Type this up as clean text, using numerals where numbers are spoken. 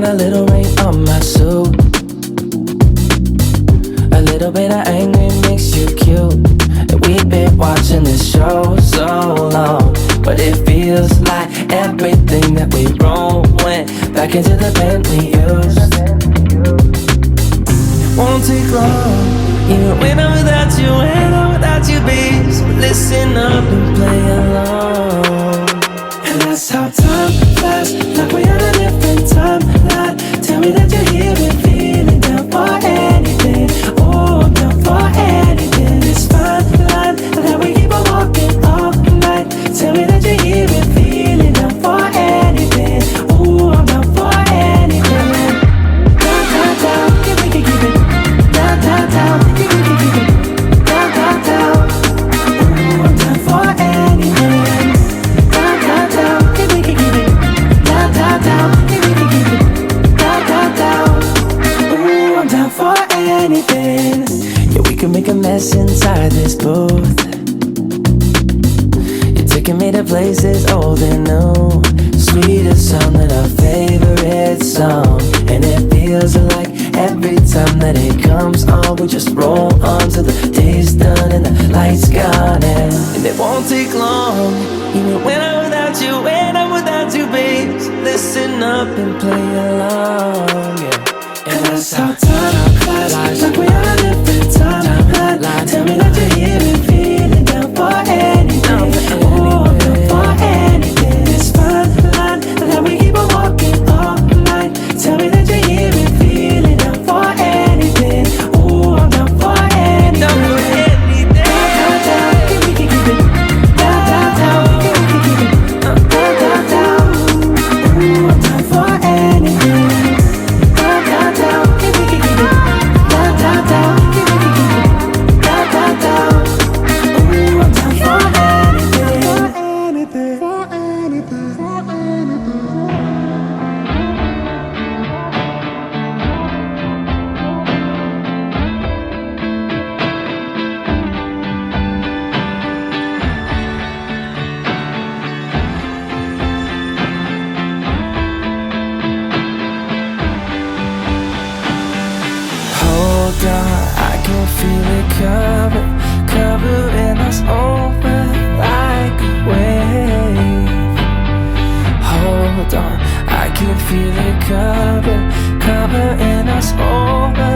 find a little rain on my suit. A little bit of angry makes you cute. And we've been watching this show so long, but it feels like everything that we wrote went back into the pen we used. Won't take long, even when I'm without you, when I'm without you, babe. So listen up and play along. And that's how time flies, like we're on a different timeline. Tell me that you're here and feeling down for anything. Oh, I'm down for anything. It's fine line that we keep on walking all night. Tell me that you're here and feeling down for anything. Oh, I'm down for anything. Down, down, down, if we can keep it. Down, down, down, if we can keep it. Down, down, down. Ooh, I'm down for anything. Down, down, down, if we can keep it. Down, down, down, if we can keep it. Down, down, down. Ooh, I'm down for anything. Yeah, we can make a mess inside this booth. You're taking me to places old and new. Sweetest song than our favorite song. And it feels like every time that it comes on, we just roll on till the day's done and the lights gone. And it won't take long, even when I'm without you, when I'm without you, babe. So listen up and play along, yeah. And that's how time flies, like we're on a different timeline. Tell me that you're here and feeling down for anything. Oh, I'm down for anything. It's fine line that we keep on walking all night. Tell me that you're here and feeling down for anything. Oh, I'm down for anything. Down, down, down, if we can keep it. Down, down, down, if we can keep it. Down, down, down. Ooh, I'm down for anything. Down, down, down, if we can keep it. Down, down, down, if we can keep it. Down, down, down. Ooh, I'm down for anything. For anything. For anything. Hold on, I can feel it covering us over like a wave. Hold on, I can feel it covering us over